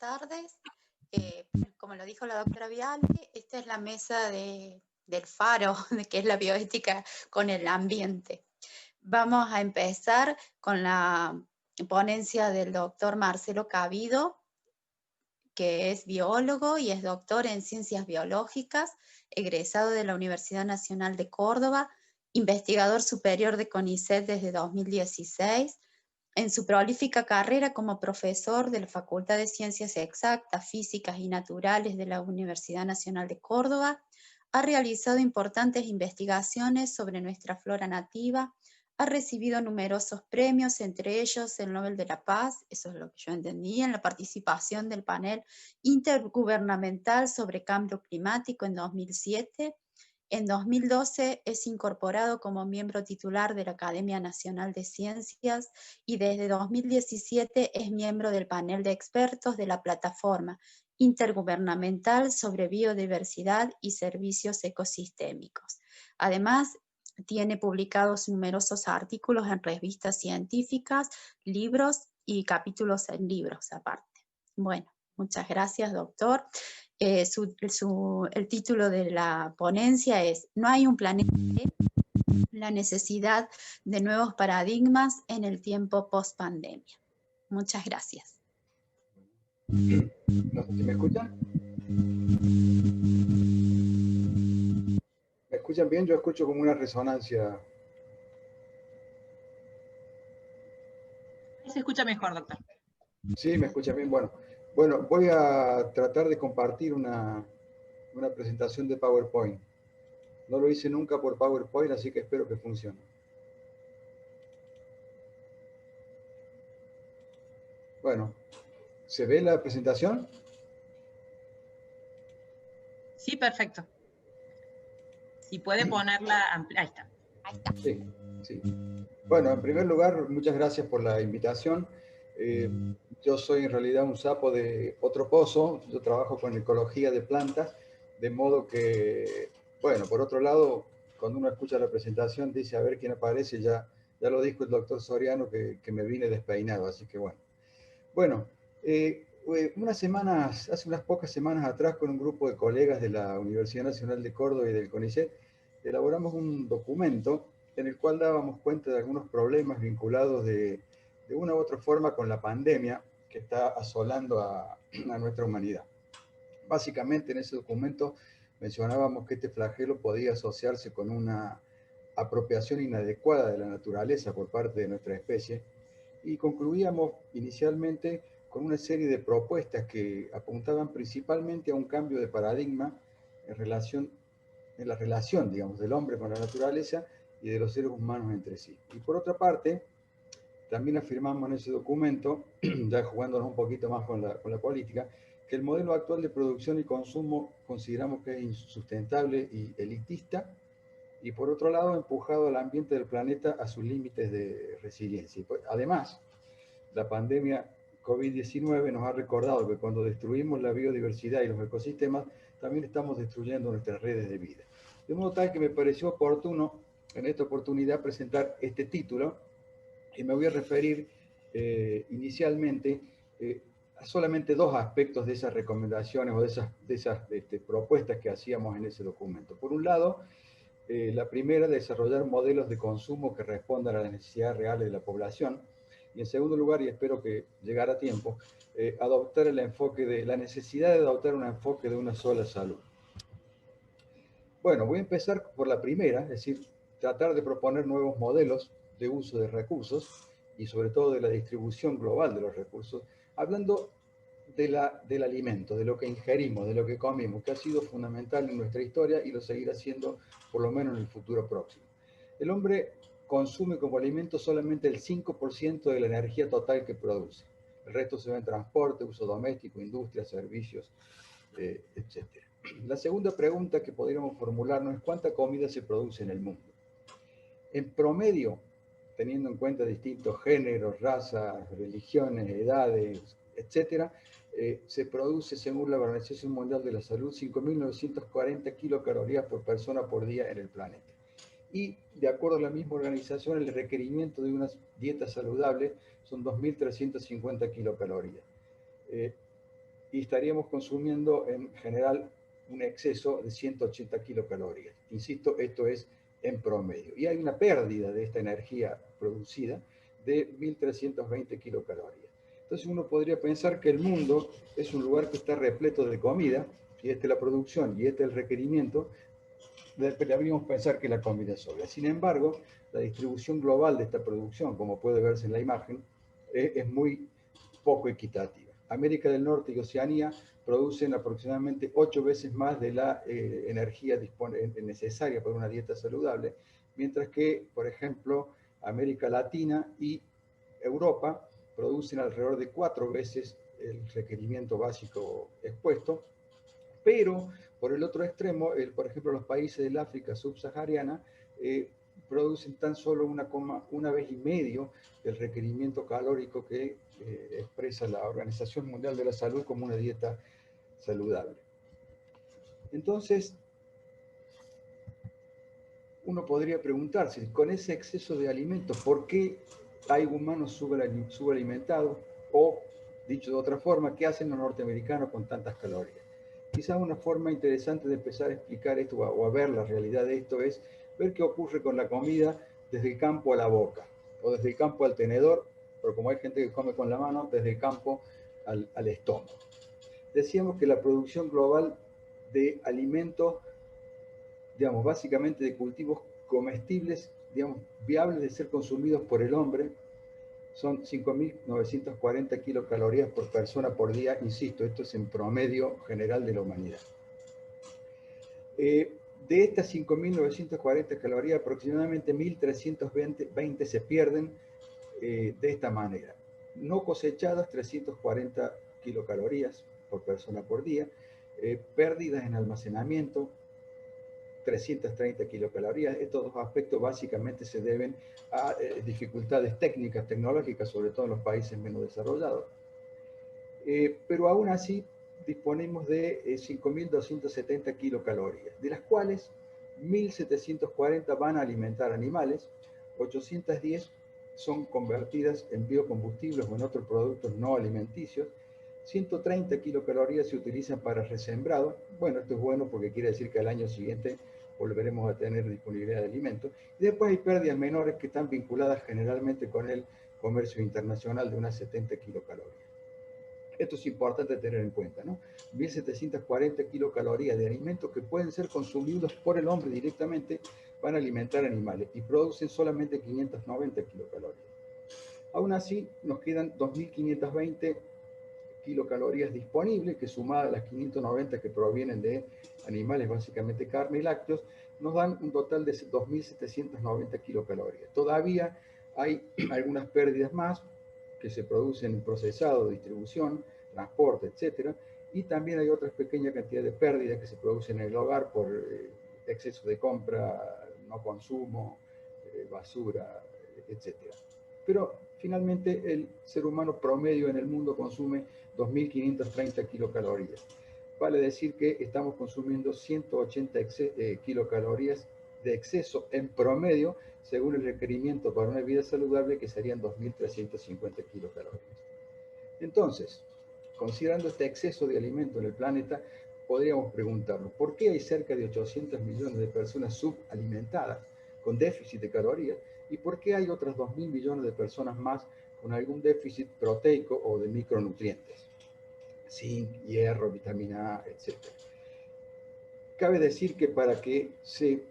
tardes. Como lo dijo la doctora Viale, esta es la mesa del faro, de que es la bioética con el ambiente. Vamos a empezar con la ponencia del doctor Marcelo Cabido, que es biólogo y es doctor en ciencias biológicas, egresado de la Universidad Nacional de Córdoba, investigador superior de CONICET desde 2016. En su prolífica carrera como profesor de la Facultad de Ciencias Exactas, Físicas y Naturales de la Universidad Nacional de Córdoba, ha realizado importantes investigaciones sobre nuestra flora nativa, ha recibido numerosos premios, entre ellos el Nobel de la Paz, eso es lo que yo entendí, en la participación del panel intergubernamental sobre cambio climático en 2007. En 2012 es incorporado como miembro titular de la Academia Nacional de Ciencias y desde 2017 es miembro del panel de expertos de la Plataforma Intergubernamental sobre Biodiversidad y Servicios Ecosistémicos. Además, tiene publicados numerosos artículos en revistas científicas, libros y capítulos en libros aparte. Bueno, muchas gracias, doctor. El título de la ponencia es "No hay un planeta B, la necesidad de nuevos paradigmas en el tiempo post-pandemia". Muchas gracias. ¿Me escuchan? ¿Me escuchan bien? Yo escucho como una resonancia. Se escucha mejor, doctor. Sí, me escuchan bien. Bueno, voy a tratar de compartir una presentación de PowerPoint. No lo hice nunca por PowerPoint, así que espero que funcione. Bueno, ¿se ve la presentación? Sí, perfecto. Si puede ponerla, ahí está. Ahí está. Sí, sí. Bueno, en primer lugar, muchas gracias por la invitación. Yo soy en realidad un sapo de otro pozo. Yo trabajo con ecología de plantas, de modo que, bueno, por otro lado, cuando uno escucha la presentación, dice a ver quién aparece, ya lo dijo el doctor Soriano que me vine despeinado, así que bueno. Bueno, hace unas pocas semanas atrás, con un grupo de colegas de la Universidad Nacional de Córdoba y del CONICET, elaboramos un documento en el cual dábamos cuenta de algunos problemas vinculados de una u otra forma con la pandemia que está asolando a nuestra humanidad. Básicamente en ese documento mencionábamos que este flagelo podía asociarse con una apropiación inadecuada de la naturaleza por parte de nuestra especie, y concluíamos inicialmente con una serie de propuestas que apuntaban principalmente a un cambio de paradigma en la relación, digamos, del hombre con la naturaleza y de los seres humanos entre sí. Y por otra parte, también afirmamos en ese documento, ya jugándonos un poquito más con la política, que el modelo actual de producción y consumo consideramos que es insustentable y elitista, y por otro lado, empujado al ambiente del planeta a sus límites de resiliencia. Además, la pandemia COVID-19 nos ha recordado que cuando destruimos la biodiversidad y los ecosistemas, también estamos destruyendo nuestras redes de vida. De modo tal que me pareció oportuno en esta oportunidad presentar este título, y me voy a referir inicialmente a solamente dos aspectos de esas recomendaciones o de esas propuestas que hacíamos en ese documento. Por un lado, la primera, desarrollar modelos de consumo que respondan a las necesidades reales de la población. Y en segundo lugar, y espero que llegara a tiempo, adoptar la necesidad de adoptar un enfoque de una sola salud. Bueno, voy a empezar por la primera, es decir, tratar de proponer nuevos modelos de uso de recursos y sobre todo de la distribución global de los recursos, hablando del alimento, de lo que ingerimos, de lo que comemos, que ha sido fundamental en nuestra historia y lo seguirá siendo por lo menos en el futuro próximo. El hombre consume como alimento solamente el 5% de la energía total que produce. El resto se ve en transporte, uso doméstico, industria, servicios, etc. La segunda pregunta que podríamos formularnos es ¿cuánta comida se produce en el mundo? En promedio, teniendo en cuenta distintos géneros, razas, religiones, edades, etc., se produce, según la Organización Mundial de la Salud, 5.940 kilocalorías por persona por día en el planeta. Y, de acuerdo a la misma organización, el requerimiento de una dieta saludable son 2.350 kilocalorías. y estaríamos consumiendo en general un exceso de 180 kilocalorías. Insisto, esto es en promedio. Y hay una pérdida de esta energía producida de 1.320 kilocalorías. Entonces uno podría pensar que el mundo es un lugar que está repleto de comida, y esta es la producción y este es el requerimiento, deberíamos pensar que la comida es sobra. Sin embargo, la distribución global de esta producción, como puede verse en la imagen, es muy poco equitativa. América del Norte y Oceanía producen aproximadamente 8 veces más de la energía necesaria para una dieta saludable, mientras que, por ejemplo, América Latina y Europa producen alrededor de 4 veces el requerimiento básico expuesto, pero por el otro extremo, por ejemplo, los países del África subsahariana producen tan solo 1,5 veces el requerimiento calórico que expresa la Organización Mundial de la Salud como una dieta saludable. Entonces, uno podría preguntarse, con ese exceso de alimentos, ¿por qué hay humanos subalimentados? O, dicho de otra forma, ¿qué hacen los norteamericanos con tantas calorías? Quizás una forma interesante de empezar a explicar esto o a ver la realidad de esto es ver qué ocurre con la comida desde el campo a la boca, o desde el campo al tenedor, pero como hay gente que come con la mano, desde el campo al estómago. Decíamos que la producción global de alimentos, digamos, básicamente de cultivos comestibles, digamos, viables de ser consumidos por el hombre, son 5.940 kilocalorías por persona por día. Insisto, esto es en promedio general de la humanidad. De estas 5.940 calorías, aproximadamente 1.320 se pierden de esta manera. No cosechadas, 340 kilocalorías por persona por día. Pérdidas en almacenamiento, 330 kilocalorías. Estos dos aspectos básicamente se deben a dificultades técnicas, tecnológicas, sobre todo en los países menos desarrollados. Pero aún así disponemos de 5.270 kilocalorías, de las cuales 1.740 van a alimentar animales, 810 son convertidas en biocombustibles o en otros productos no alimenticios, 130 kilocalorías se utilizan para resembrado. Bueno, esto es bueno porque quiere decir que al año siguiente volveremos a tener disponibilidad de alimentos. Y después hay pérdidas menores que están vinculadas generalmente con el comercio internacional de unas 70 kilocalorías. Esto es importante tener en cuenta, ¿no? 1.740 kilocalorías de alimentos que pueden ser consumidos por el hombre directamente, van a alimentar animales y producen solamente 590 kilocalorías. Aún así, nos quedan 2.520 kilocalorías disponibles, que sumadas a las 590 que provienen de animales, básicamente carne y lácteos, nos dan un total de 2.790 kilocalorías. Todavía hay algunas pérdidas más que se producen en procesado, distribución, transporte, etc. Y también hay otras pequeñas cantidades de pérdidas que se producen en el hogar por exceso de compra, no consumo, basura, etc. Pero finalmente el ser humano promedio en el mundo consume 2.530 kilocalorías. Vale decir que estamos consumiendo 180 kilocalorías de exceso en promedio, según el requerimiento para una vida saludable, que serían 2.350 kilocalorías. Entonces, considerando este exceso de alimento en el planeta, podríamos preguntarnos, ¿por qué hay cerca de 800 millones de personas subalimentadas con déficit de calorías? ¿Y por qué hay otras 2.000 millones de personas más con algún déficit proteico o de micronutrientes? Zinc, hierro, vitamina A, etc. Cabe decir que para que se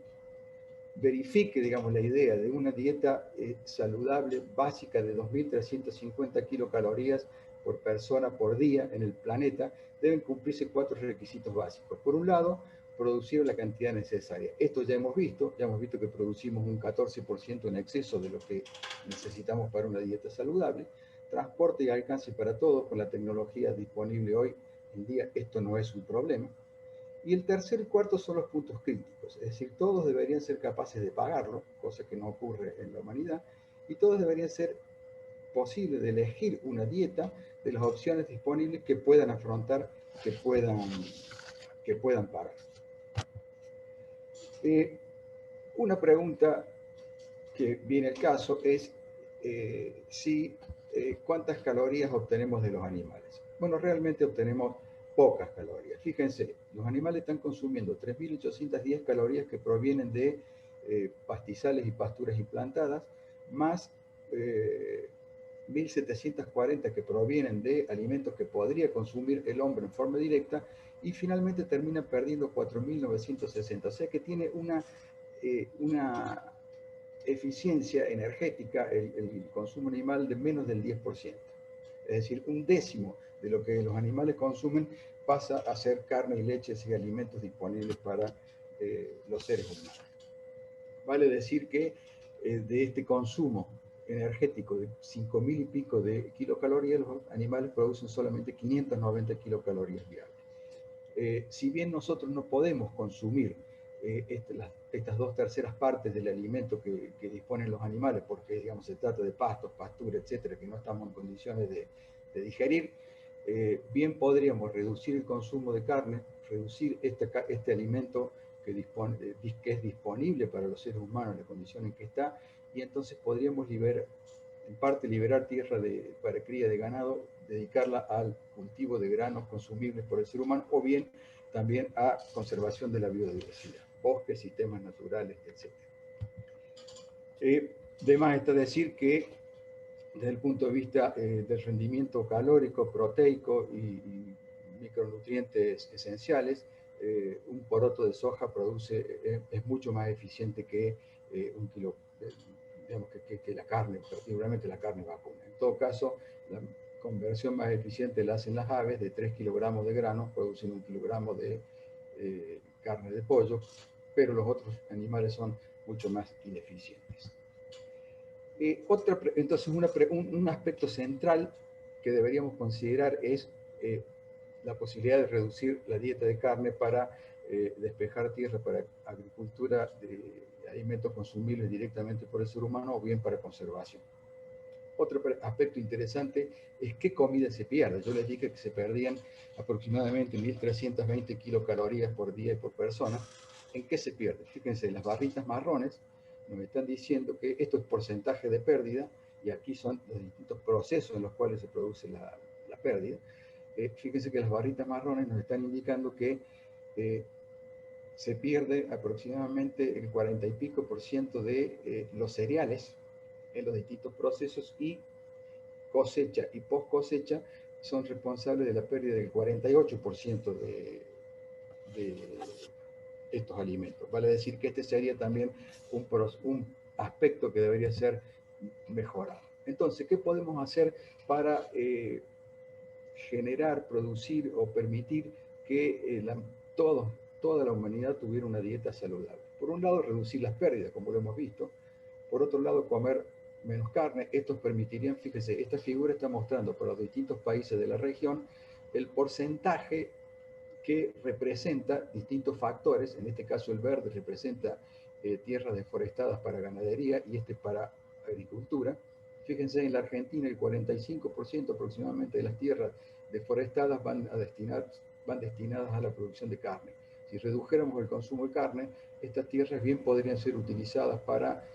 verifique, digamos, la idea de una dieta saludable básica de 2.350 kilocalorías por persona por día en el planeta, deben cumplirse 4 requisitos básicos. Por un lado, producir la cantidad necesaria. Esto ya hemos visto que producimos un 14% en exceso de lo que necesitamos para una dieta saludable. Transporte y alcance para todos, con la tecnología disponible hoy en día, esto no es un problema. Y el tercer y cuarto son los puntos críticos, es decir, todos deberían ser capaces de pagarlo, cosa que no ocurre en la humanidad, y todos deberían ser posibles de elegir una dieta de las opciones disponibles que puedan afrontar, que puedan pagar. Una pregunta que viene al caso es cuántas calorías obtenemos de los animales. Bueno, realmente obtenemos pocas calorías. Fíjense, los animales están consumiendo 3.810 calorías que provienen de pastizales y pasturas implantadas, más 1.740 que provienen de alimentos que podría consumir el hombre en forma directa, y finalmente termina perdiendo 4.960. O sea que tiene una eficiencia energética el consumo animal de menos del 10%. Es decir, un décimo de lo que los animales consumen pasa a ser carne y leches y alimentos disponibles para los seres humanos. Vale decir que de este consumo energético de 5.000 y pico de kilocalorías, los animales producen solamente 590 kilocalorías diarias. Si bien nosotros no podemos consumir estas 2/3 partes del alimento que disponen los animales, porque digamos, se trata de pastos, pastura, etcétera, que no estamos en condiciones de digerir, bien podríamos reducir el consumo de carne, reducir este alimento que es disponible para los seres humanos en la condición en que está, y entonces podríamos en parte liberar tierra para cría de ganado, dedicarla al cultivo de granos consumibles por el ser humano, o bien también a conservación de la biodiversidad, bosques, sistemas naturales, etc. De más está decir que desde el punto de vista del rendimiento calórico, proteico y micronutrientes esenciales, un poroto de soja es mucho más eficiente que un kilo, digamos, que la carne, particularmente la carne vacuna. En todo caso, la conversión más eficiente la hacen las aves. De 3 kilogramos de grano producen 1 kilogramo de carne de pollo, pero los otros animales son mucho más ineficientes. Entonces, un aspecto central que deberíamos considerar es la posibilidad de reducir la dieta de carne para despejar tierra para agricultura de alimentos consumibles directamente por el ser humano, o bien para conservación. Otro aspecto interesante es qué comida se pierde. Yo les dije que se perdían aproximadamente 1.320 kilocalorías por día y por persona. ¿En qué se pierde? Fíjense, las barritas marrones nos están diciendo que esto es porcentaje de pérdida, y aquí son los distintos procesos en los cuales se produce la pérdida. Fíjense que las barritas marrones nos están indicando que se pierde aproximadamente el 40 y pico % de los cereales en los distintos procesos, y cosecha y post cosecha son responsables de la pérdida del 48% de estos alimentos. Vale decir que este sería también un aspecto que debería ser mejorado. Entonces, ¿qué podemos hacer para generar, producir o permitir que toda la humanidad tuviera una dieta saludable? Por un lado, reducir las pérdidas, como lo hemos visto. Por otro lado, comer menos carne. Estos permitirían, fíjese, esta figura está mostrando para los distintos países de la región el porcentaje que representa distintos factores. En este caso el verde representa tierras deforestadas para ganadería, y este para agricultura. Fíjense, en la Argentina el 45% aproximadamente de las tierras deforestadas van destinadas a la producción de carne. Si redujéramos el consumo de carne, estas tierras bien podrían ser utilizadas para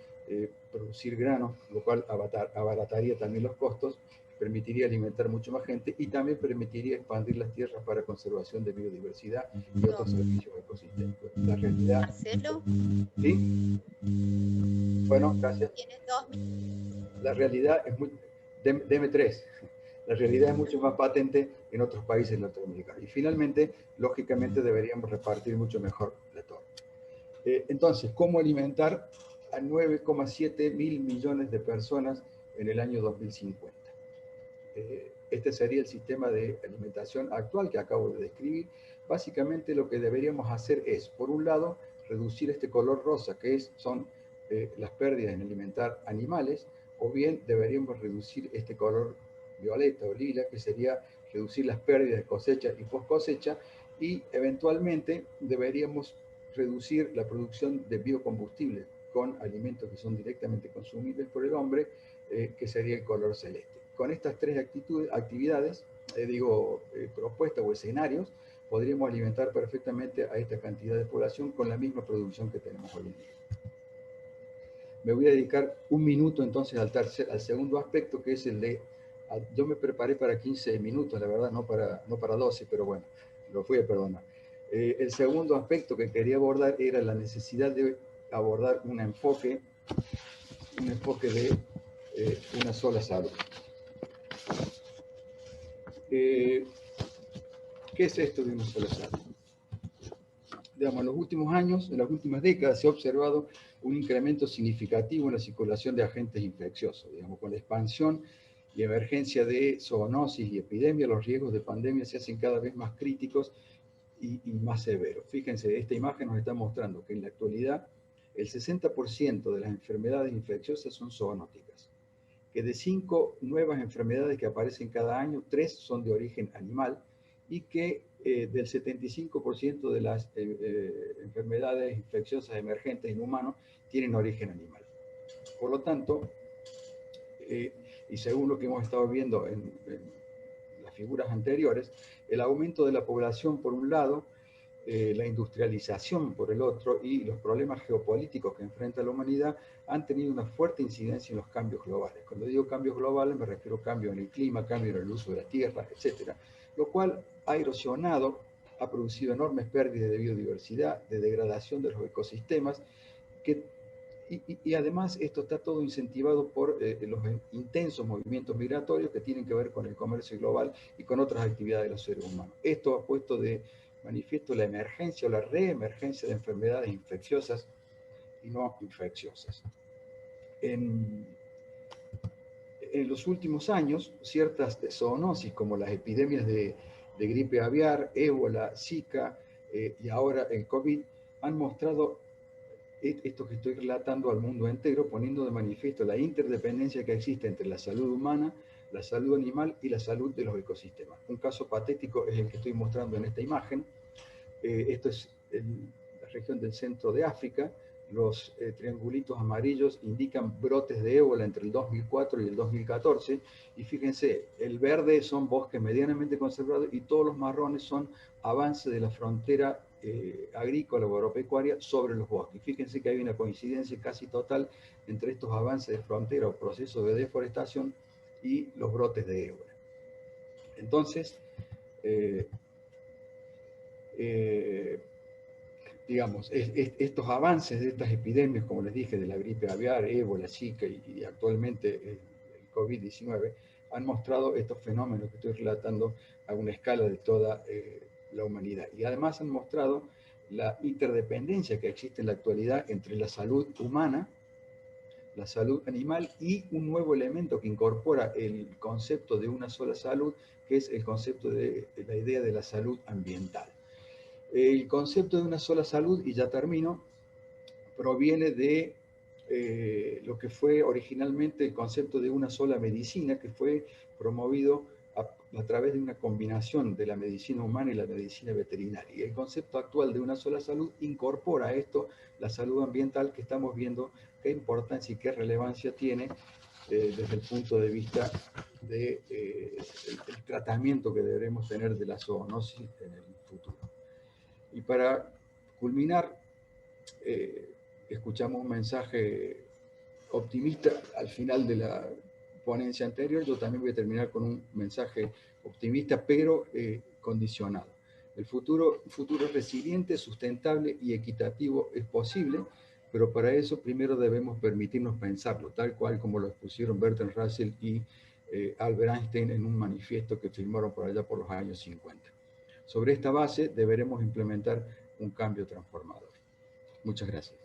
producir granos, lo cual abarataría también los costos, permitiría alimentar mucho más gente, y también permitiría expandir las tierras para conservación de biodiversidad y otros servicios ecosistémicos. La realidad... Marcelo. ¿Sí? Bueno, gracias. Tienes 2 minutos. La realidad es muy... Deme 3. La realidad es mucho más patente en otros países latinoamericanos. Y finalmente, lógicamente, deberíamos repartir mucho mejor la torta. Entonces, ¿cómo alimentar a 9,7 mil millones de personas en el año 2050? Este sería el sistema de alimentación actual que acabo de describir. Básicamente lo que deberíamos hacer es, por un lado, reducir este color rosa, que son las pérdidas en alimentar animales, o bien deberíamos reducir este color violeta o lila, que sería reducir las pérdidas de cosecha y post cosecha, y eventualmente deberíamos reducir la producción de biocombustibles con alimentos que son directamente consumibles por el hombre, que sería el color celeste. Con estas tres actividades, propuestas o escenarios, podríamos alimentar perfectamente a esta cantidad de población con la misma producción que tenemos hoy en día. Me voy a dedicar un minuto entonces al segundo aspecto, que es el de Yo me preparé para 15 minutos, la verdad, no para 12, pero bueno, lo fui a perdonar. El segundo aspecto que quería abordar era la necesidad de abordar un enfoque de una sola salud. ¿Qué es esto de una sola salud? Digamos, en los últimos años, en las últimas décadas, se ha observado un incremento significativo en la circulación de agentes infecciosos. Digamos, con la expansión y emergencia de zoonosis y epidemia, los riesgos de pandemia se hacen cada vez más críticos y más severos. Fíjense, esta imagen nos está mostrando que en la actualidad el 60% de las enfermedades infecciosas son zoonóticas, que de 5 nuevas enfermedades que aparecen cada año, 3 son de origen animal, y que del 75% de las enfermedades infecciosas emergentes en humanos tienen origen animal. Por lo tanto, y según lo que hemos estado viendo en las figuras anteriores, el aumento de la población por un lado, la industrialización por el otro y los problemas geopolíticos que enfrenta la humanidad han tenido una fuerte incidencia en los cambios globales. Cuando digo cambios globales me refiero a cambios en el clima, cambios en el uso de la tierra, etc. Lo cual ha erosionado, ha producido enormes pérdidas de biodiversidad, de degradación de los ecosistemas, y además esto está todo incentivado por los intensos movimientos migratorios que tienen que ver con el comercio global y con otras actividades de los seres humanos. Esto ha puesto de manifiesto la emergencia o la reemergencia de enfermedades infecciosas y no infecciosas. En los últimos años, ciertas zoonosis como las epidemias de gripe aviar, ébola, Zika y ahora el COVID han mostrado esto que estoy relatando al mundo entero, poniendo de manifiesto la interdependencia que existe entre la salud humana, la salud animal y la salud de los ecosistemas. Un caso patético es el que estoy mostrando en esta imagen. Esto es la región del centro de África. Los triangulitos amarillos indican brotes de ébola entre el 2004 y el 2014. Y fíjense, el verde son bosques medianamente conservados y todos los marrones son avances de la frontera agrícola o agropecuaria sobre los bosques. Fíjense que hay una coincidencia casi total entre estos avances de frontera o procesos de deforestación y los brotes de ébola. Entonces, digamos, estos avances de estas epidemias, como les dije, de la gripe aviar, ébola, Zika y actualmente el COVID-19, han mostrado estos fenómenos que estoy relatando a una escala de toda la humanidad. Y además han mostrado la interdependencia que existe en la actualidad entre la salud humana, la salud animal y un nuevo elemento que incorpora el concepto de una sola salud, que es el concepto de la idea de la salud ambiental. El concepto de una sola salud, y ya termino, proviene de lo que fue originalmente el concepto de una sola medicina, que fue promovido a través de una combinación de la medicina humana y la medicina veterinaria. Y el concepto actual de una sola salud incorpora a esto la salud ambiental, que estamos viendo qué importancia y qué relevancia tiene desde el punto de vista del tratamiento que deberemos tener de la zoonosis en el futuro. Y para culminar, escuchamos un mensaje optimista al final de la ponencia anterior. Yo también voy a terminar con un mensaje optimista, pero condicionado. El futuro resiliente, sustentable y equitativo es posible, pero para eso primero debemos permitirnos pensarlo, tal cual como lo expusieron Bertrand Russell y Albert Einstein en un manifiesto que firmaron por allá por los años 50. Sobre esta base deberemos implementar un cambio transformador. Muchas gracias.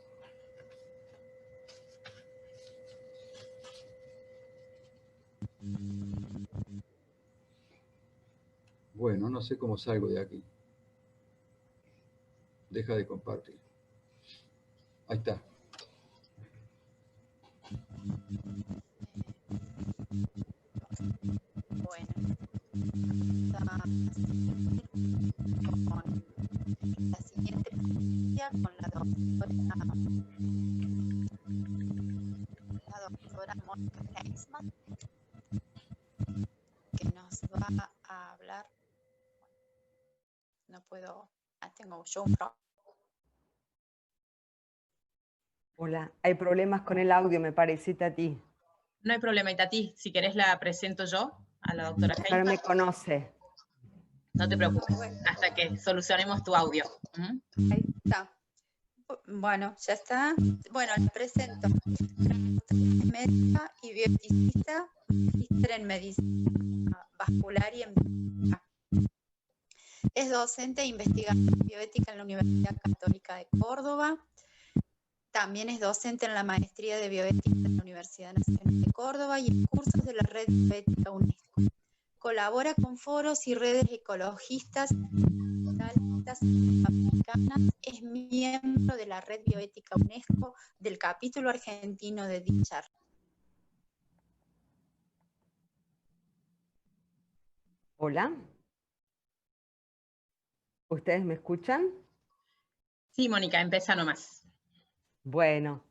Bueno, no sé cómo salgo de aquí. Deja de compartir. Ahí está. Bueno, con la siguiente ponencia con la doctora Mónica Reisman, que nos va a hablar. No puedo, tengo yo un problema. Hola, hay problemas con el audio, me parece, Tati. No hay problema, Tati, si querés la presento yo, a la doctora Pero me Heifel. conoce. No te preocupes, hasta que solucionemos tu audio. Ahí está. Bueno, ya está. Bueno, les presento. Médica y bioeticista, magíster en medicina vascular y en bioética. Es docente e investigador en bioética en la Universidad Católica de Córdoba. También es docente en la maestría de bioética en la Universidad Nacional de Córdoba y en cursos de la red bioética UNESCO. Colabora con foros y redes ecologistas americanas. Es miembro de la red bioética UNESCO del capítulo argentino de dicha red. Hola. ¿Ustedes me escuchan? Sí, Mónica, empieza nomás. Bueno,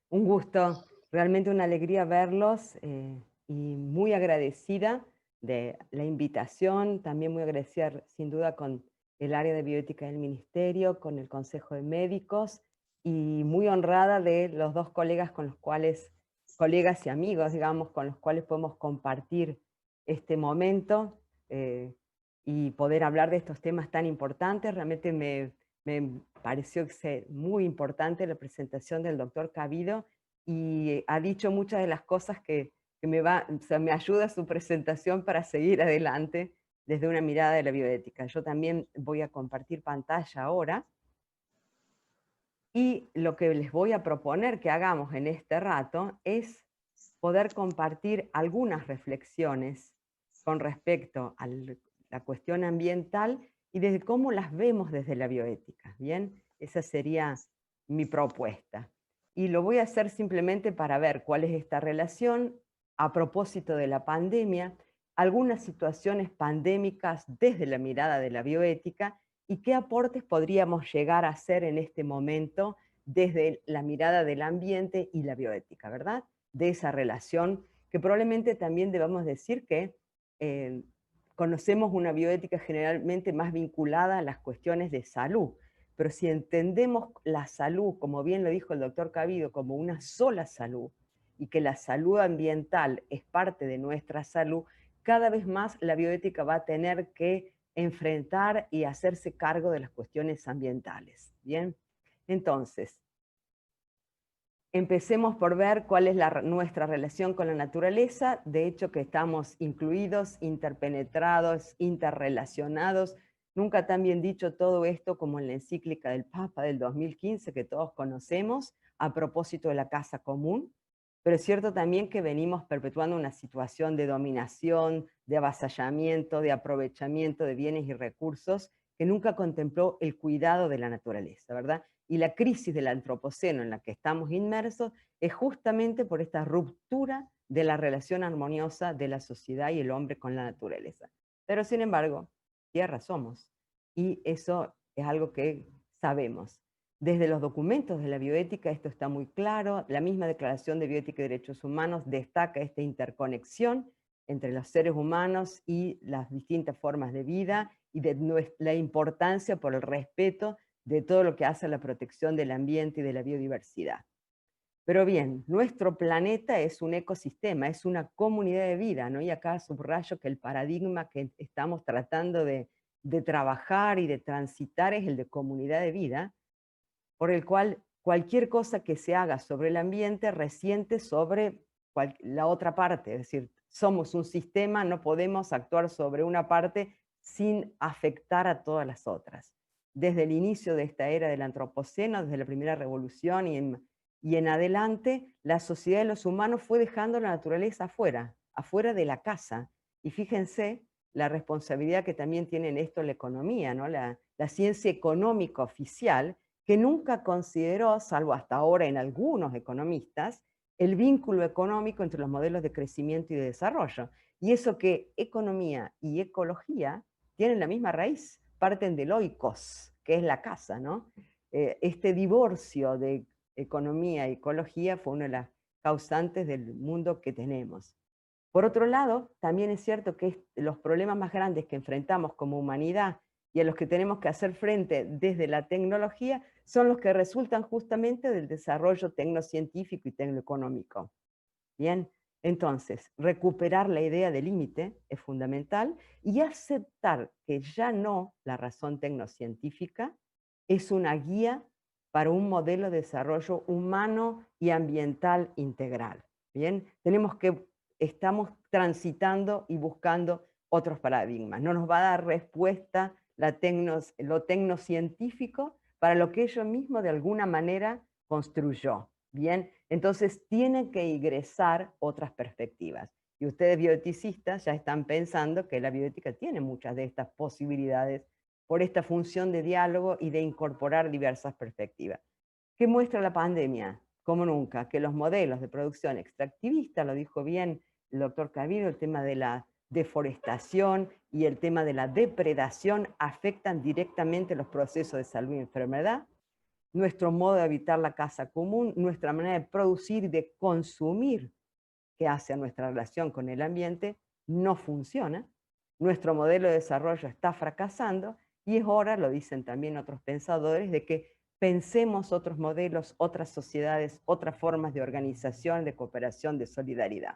un gusto, realmente una alegría verlos y muy agradecida de la invitación, también muy agradecida sin duda con el área de bioética del Ministerio, con el Consejo de Médicos y muy honrada de los dos colegas con los cuales, colegas y amigos, digamos, con los cuales podemos compartir este momento y poder hablar de estos temas tan importantes. Realmente me pareció muy importante la presentación del doctor Cabido y ha dicho muchas de las cosas que me ayuda su presentación para seguir adelante desde una mirada de la bioética. Yo también voy a compartir pantalla ahora y lo que les voy a proponer que hagamos en este rato es poder compartir algunas reflexiones con respecto a la cuestión ambiental y desde cómo las vemos desde la bioética, ¿bien? Esa sería mi propuesta. Y lo voy a hacer simplemente para ver cuál es esta relación a propósito de la pandemia, algunas situaciones pandémicas desde la mirada de la bioética y qué aportes podríamos llegar a hacer en este momento desde la mirada del ambiente y la bioética, ¿verdad? De esa relación, que probablemente también debamos decir que conocemos una bioética generalmente más vinculada a las cuestiones de salud, pero si entendemos la salud, como bien lo dijo el doctor Cabido, como una sola salud, y que la salud ambiental es parte de nuestra salud, cada vez más la bioética va a tener que enfrentar y hacerse cargo de las cuestiones ambientales. ¿Bien? Entonces, empecemos por ver cuál es nuestra relación con la naturaleza, de hecho que estamos incluidos, interpenetrados, interrelacionados. Nunca tan bien dicho todo esto como en la encíclica del Papa del 2015 que todos conocemos, a propósito de la casa común, pero es cierto también que venimos perpetuando una situación de dominación, de avasallamiento, de aprovechamiento de bienes y recursos que nunca contempló el cuidado de la naturaleza, ¿verdad? Y la crisis del antropoceno en la que estamos inmersos es justamente por esta ruptura de la relación armoniosa de la sociedad y el hombre con la naturaleza. Pero sin embargo, tierra somos, y eso es algo que sabemos. Desde los documentos de la bioética esto está muy claro, la misma Declaración de Bioética y Derechos Humanos destaca esta interconexión entre los seres humanos y las distintas formas de vida, y de la importancia por el respeto de todo lo que hace a la protección del ambiente y de la biodiversidad. Pero bien, nuestro planeta es un ecosistema, es una comunidad de vida, ¿no? Y acá subrayo que el paradigma que estamos tratando de trabajar y de transitar es el de comunidad de vida, por el cual cualquier cosa que se haga sobre el ambiente resiente sobre la otra parte, es decir, somos un sistema, no podemos actuar sobre una parte sin afectar a todas las otras. Desde el inicio de esta era del antropoceno, desde la primera revolución y en adelante, la sociedad de los humanos fue dejando la naturaleza afuera de la casa. Y fíjense la responsabilidad que también tiene en esto la economía, ¿no? La ciencia económica oficial, que nunca consideró, salvo hasta ahora en algunos economistas, el vínculo económico entre los modelos de crecimiento y de desarrollo. Y eso que economía y ecología tienen la misma raíz, parten del oikos, que es la casa, ¿no? Este divorcio de economía y ecología fue una de las causantes del mundo que tenemos. Por otro lado, también es cierto que los problemas más grandes que enfrentamos como humanidad y a los que tenemos que hacer frente desde la tecnología son los que resultan justamente del desarrollo tecnocientífico y tecnoeconómico. Bien, Entonces, recuperar la idea de límite es fundamental y aceptar que ya no la razón tecnocientífica es una guía para un modelo de desarrollo humano y ambiental integral. Bien, estamos transitando y buscando otros paradigmas. No nos va a dar respuesta lo tecnocientífico para lo que ello mismo de alguna manera construyó. Bien, entonces tienen que ingresar otras perspectivas. Y ustedes bioeticistas ya están pensando que la bioética tiene muchas de estas posibilidades por esta función de diálogo y de incorporar diversas perspectivas. ¿Qué muestra la pandemia? Como nunca, que los modelos de producción extractivista, lo dijo bien el doctor Cabido, el tema de la deforestación y el tema de la depredación afectan directamente los procesos de salud y enfermedad, nuestro modo de habitar la casa común, nuestra manera de producir y de consumir que hace a nuestra relación con el ambiente, no funciona, nuestro modelo de desarrollo está fracasando y es hora, lo dicen también otros pensadores, de que pensemos otros modelos, otras sociedades, otras formas de organización, de cooperación, de solidaridad.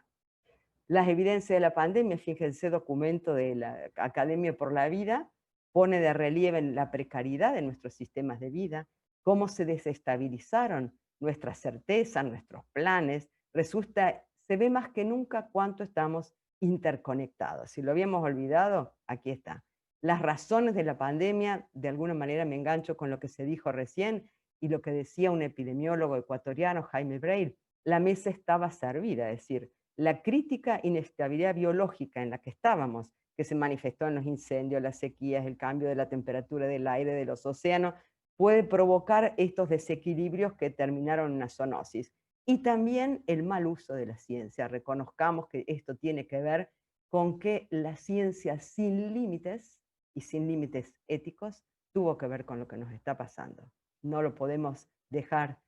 Las evidencias de la pandemia, fíjense, documento de la Academia por la Vida, pone de relieve la precariedad de nuestros sistemas de vida, cómo se desestabilizaron nuestras certezas, nuestros planes. Se ve más que nunca cuánto estamos interconectados. Si lo habíamos olvidado, aquí está. Las razones de la pandemia, de alguna manera me engancho con lo que se dijo recién y lo que decía un epidemiólogo ecuatoriano, Jaime Breil, la mesa estaba servida, es decir, la crítica inestabilidad biológica en la que estábamos, que se manifestó en los incendios, las sequías, el cambio de la temperatura del aire, de los océanos, puede provocar estos desequilibrios que terminaron en una zoonosis. Y también el mal uso de la ciencia. Reconozcamos que esto tiene que ver con que la ciencia sin límites y sin límites éticos tuvo que ver con lo que nos está pasando. No lo podemos dejar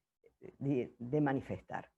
de manifestar.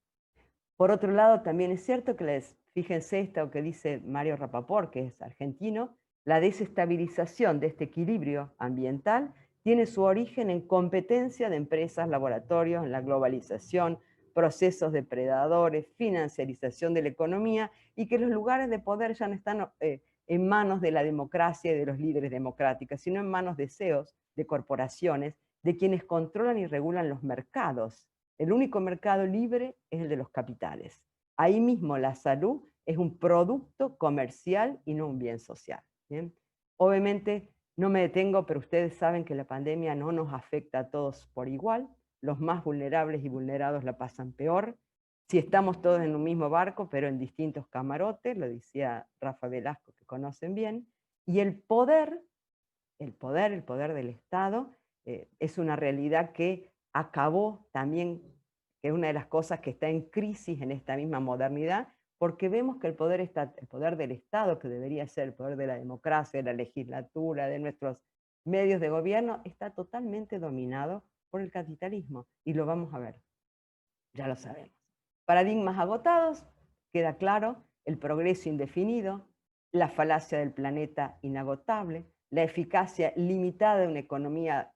Por otro lado, también es cierto que, fíjense esto que dice Mario Rapaport, que es argentino, la desestabilización de este equilibrio ambiental tiene su origen en competencia de empresas, laboratorios, en la globalización, procesos depredadores, financiarización de la economía, y que los lugares de poder ya no están en manos de la democracia y de los líderes democráticos, sino en manos de CEOs, de corporaciones, de quienes controlan y regulan los mercados. El único mercado libre es el de los capitales. Ahí mismo la salud es un producto comercial y no un bien social. ¿Bien? Obviamente no me detengo, pero ustedes saben que la pandemia no nos afecta a todos por igual. Los más vulnerables y vulnerados la pasan peor. Si estamos todos en un mismo barco, pero en distintos camarotes, lo decía Rafa Velasco, que conocen bien, y el poder del Estado es una realidad que acabó también, que es una de las cosas que está en crisis en esta misma modernidad, porque vemos que el poder del Estado, que debería ser el poder de la democracia, de la legislatura, de nuestros medios de gobierno, está totalmente dominado por el capitalismo, y lo vamos a ver, ya lo sabemos. Paradigmas agotados, queda claro, el progreso indefinido, la falacia del planeta inagotable, la eficacia limitada de una economía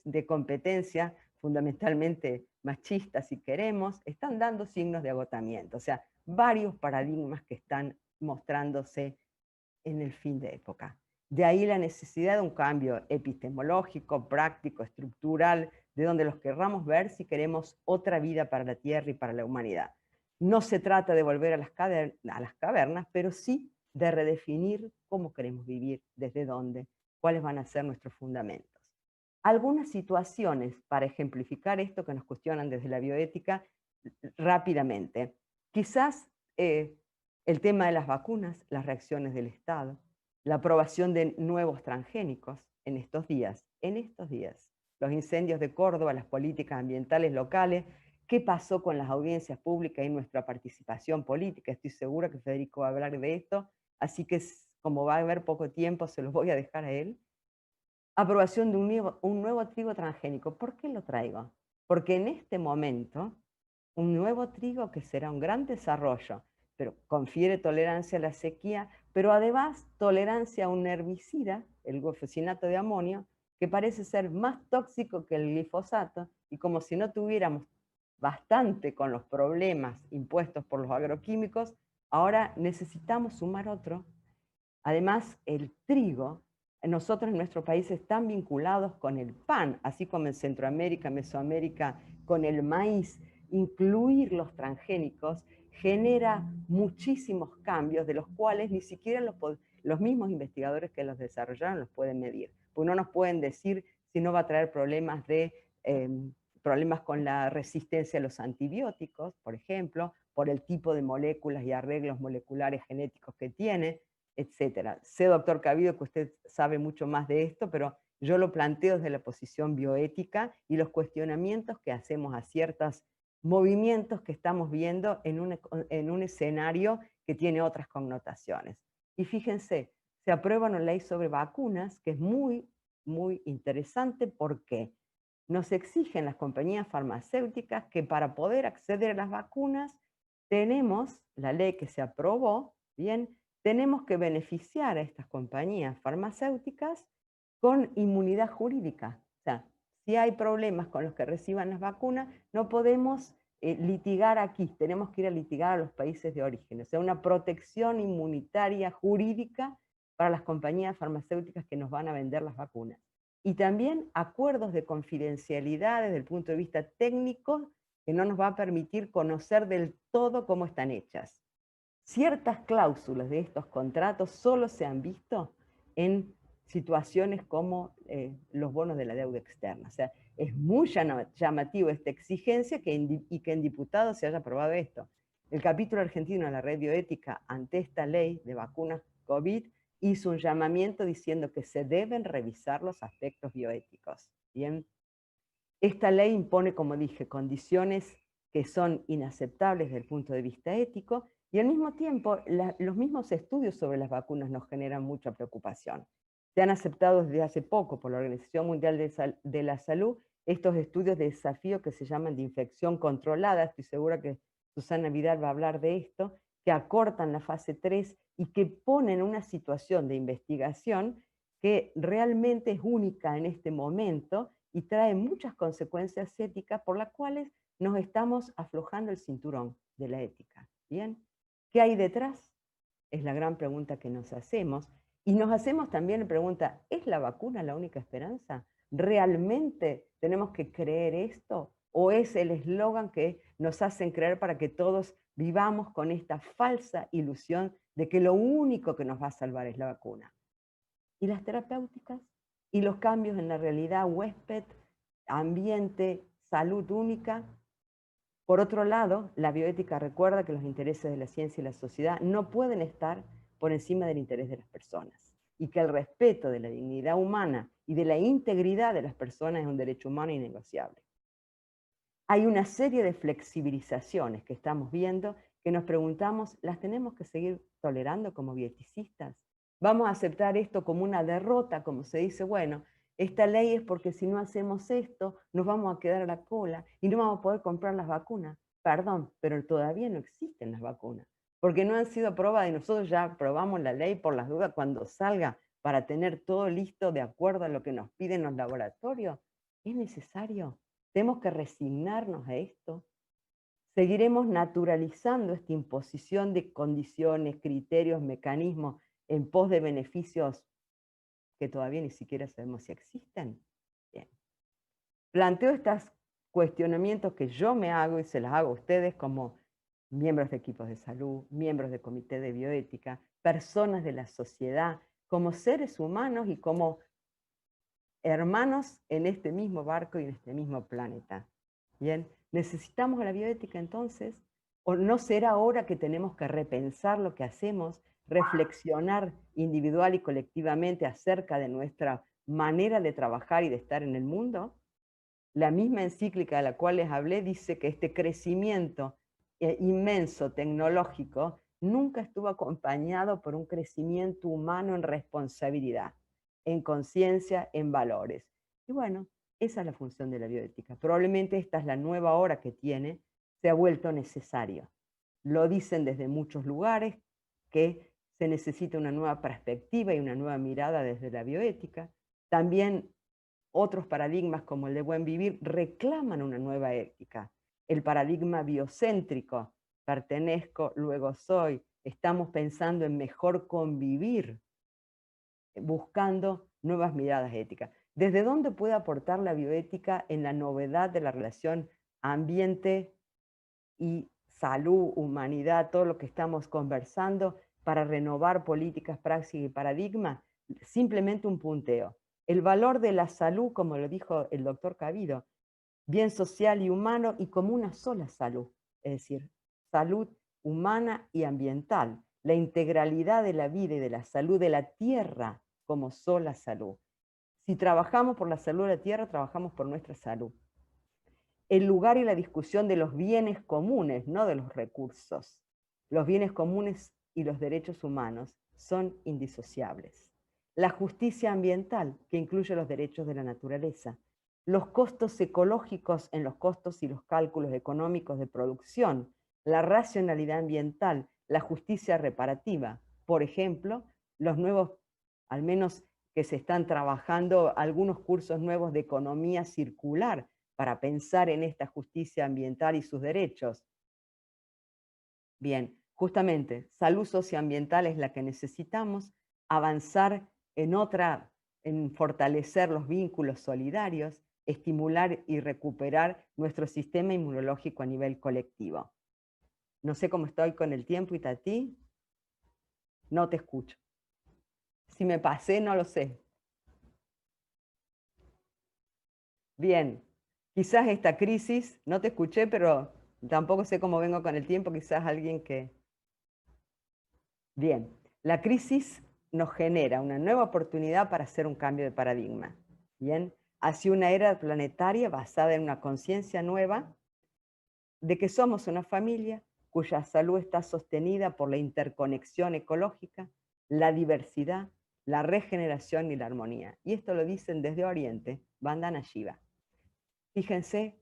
de competencia, fundamentalmente machista si queremos, están dando signos de agotamiento. O sea, varios paradigmas que están mostrándose en el fin de época. De ahí la necesidad de un cambio epistemológico, práctico, estructural, de donde los querramos ver si queremos otra vida para la Tierra y para la humanidad. No se trata de volver a las cavernas, pero sí de redefinir cómo queremos vivir, desde dónde, cuáles van a ser nuestros fundamentos. Algunas situaciones para ejemplificar esto que nos cuestionan desde la bioética rápidamente. Quizás el tema de las vacunas, las reacciones del Estado, la aprobación de nuevos transgénicos en estos días, los incendios de Córdoba, las políticas ambientales locales, qué pasó con las audiencias públicas y nuestra participación política. Estoy segura que Federico va a hablar de esto, así que como va a haber poco tiempo, se los voy a dejar a él. Aprobación de un nuevo trigo transgénico. ¿Por qué lo traigo? Porque en este momento, un nuevo trigo que será un gran desarrollo, pero confiere tolerancia a la sequía, pero además tolerancia a un herbicida, el glufosinato de amonio, que parece ser más tóxico que el glifosato, y como si no tuviéramos bastante con los problemas impuestos por los agroquímicos, ahora necesitamos sumar otro. Además, el trigo, nosotros en nuestro país están vinculados con el pan, así como en Centroamérica, Mesoamérica, con el maíz. Incluir los transgénicos genera muchísimos cambios, de los cuales ni siquiera los mismos investigadores que los desarrollaron los pueden medir. Pues no nos pueden decir si no va a traer problemas problemas con la resistencia a los antibióticos, por ejemplo, por el tipo de moléculas y arreglos moleculares genéticos que tiene, etcétera. Sé, doctor Cabido, que usted sabe mucho más de esto, pero yo lo planteo desde la posición bioética y los cuestionamientos que hacemos a ciertos movimientos que estamos viendo en un escenario que tiene otras connotaciones. Y fíjense, se aprueba una ley sobre vacunas que es muy, muy interesante porque nos exigen las compañías farmacéuticas que para poder acceder a las vacunas tenemos, la ley que se aprobó, bien, tenemos que beneficiar a estas compañías farmacéuticas con inmunidad jurídica. O sea, si hay problemas con los que reciban las vacunas, no podemos litigar aquí, tenemos que ir a litigar a los países de origen. O sea, una protección inmunitaria jurídica para las compañías farmacéuticas que nos van a vender las vacunas. Y también acuerdos de confidencialidad desde el punto de vista técnico que no nos va a permitir conocer del todo cómo están hechas. Ciertas cláusulas de estos contratos solo se han visto en situaciones como los bonos de la deuda externa. O sea, es muy llamativo esta exigencia y que en diputados se haya aprobado esto. El capítulo argentino de la red bioética ante esta ley de vacunas COVID hizo un llamamiento diciendo que se deben revisar los aspectos bioéticos. Bien, esta ley impone, como dije, condiciones que son inaceptables desde el punto de vista ético, y al mismo tiempo los mismos estudios sobre las vacunas nos generan mucha preocupación. Se han aceptado desde hace poco por la Organización Mundial de la Salud estos estudios de desafío que se llaman de infección controlada. Estoy segura que Susana Vidal va a hablar de esto, que acortan la fase 3 y que ponen una situación de investigación que realmente es única en este momento y trae muchas consecuencias éticas por las cuales nos estamos aflojando el cinturón de la ética. ¿Bien? ¿Qué hay detrás? Es la gran pregunta que nos hacemos. Y nos hacemos también la pregunta, ¿es la vacuna la única esperanza? ¿Realmente tenemos que creer esto? ¿O es el eslogan que nos hacen creer para que todos vivamos con esta falsa ilusión de que lo único que nos va a salvar es la vacuna? ¿Y las terapéuticas? ¿Y los cambios en la realidad huésped, ambiente, salud única? Por otro lado, la bioética recuerda que los intereses de la ciencia y la sociedad no pueden estar por encima del interés de las personas, y que el respeto de la dignidad humana y de la integridad de las personas es un derecho humano innegociable. Hay una serie de flexibilizaciones que estamos viendo que nos preguntamos, ¿las tenemos que seguir tolerando como bioeticistas? ¿Vamos a aceptar esto como una derrota, como se dice, bueno, esta ley es porque si no hacemos esto, nos vamos a quedar a la cola y no vamos a poder comprar las vacunas? Perdón, pero todavía no existen las vacunas, porque no han sido aprobadas y nosotros ya aprobamos la ley por las dudas cuando salga para tener todo listo de acuerdo a lo que nos piden los laboratorios. ¿Es necesario? ¿Tenemos que resignarnos a esto? ¿Seguiremos naturalizando esta imposición de condiciones, criterios, mecanismos en pos de beneficios que todavía ni siquiera sabemos si existen? Bien. Planteo estos cuestionamientos que yo me hago y se los hago a ustedes como miembros de equipos de salud, miembros de comité de bioética, personas de la sociedad, como seres humanos y como hermanos en este mismo barco y en este mismo planeta. Bien, ¿necesitamos la bioética entonces? ¿O no será ahora que tenemos que repensar lo que hacemos, reflexionar individual y colectivamente acerca de nuestra manera de trabajar y de estar en el mundo? La misma encíclica de la cual les hablé dice que este crecimiento inmenso tecnológico nunca estuvo acompañado por un crecimiento humano en responsabilidad, en conciencia, en valores. Y bueno, esa es la función de la bioética. Probablemente esta es la nueva hora que tiene, se ha vuelto necesario. Lo dicen desde muchos lugares, que se necesita una nueva perspectiva y una nueva mirada desde la bioética. También otros paradigmas como el de buen vivir reclaman una nueva ética. el paradigma biocéntrico, pertenezco, luego soy, estamos pensando en mejor convivir, buscando nuevas miradas éticas. ¿Desde dónde puede aportar la bioética en la novedad de la relación ambiente y salud, humanidad, todo lo que estamos conversando para renovar políticas, praxis y paradigmas? Simplemente un punteo. El valor de la salud, como lo dijo el doctor Cabido, bien social y humano y como una sola salud, es decir, salud humana y ambiental, la integralidad de la vida y de la salud de la tierra como sola salud. Si trabajamos por la salud de la tierra, trabajamos por nuestra salud. El lugar y la discusión de los bienes comunes, no de los recursos. Los bienes comunes y los derechos humanos son indisociables. La justicia ambiental, que incluye los derechos de la naturaleza. Los costos ecológicos en los costos y los cálculos económicos de producción. La racionalidad ambiental, la justicia reparativa. Por ejemplo, los nuevos, al menos que se están trabajando, algunos cursos nuevos de economía circular, para pensar en esta justicia ambiental y sus derechos. Bien, justamente, salud socioambiental es la que necesitamos, avanzar en fortalecer los vínculos solidarios, estimular y recuperar nuestro sistema inmunológico a nivel colectivo. No sé cómo estoy con el tiempo, Itatí. No te escucho. Si me pasé, no lo sé. Bien. Quizás esta crisis, no te escuché, pero tampoco sé cómo vengo con el tiempo, quizás alguien que... Bien, la crisis nos genera una nueva oportunidad para hacer un cambio de paradigma, ¿bien? Hacia una era planetaria basada en una conciencia nueva de que somos una familia cuya salud está sostenida por la interconexión ecológica, la diversidad, la regeneración y la armonía. Y esto lo dicen desde Oriente, Vandana Shiva. Fíjense,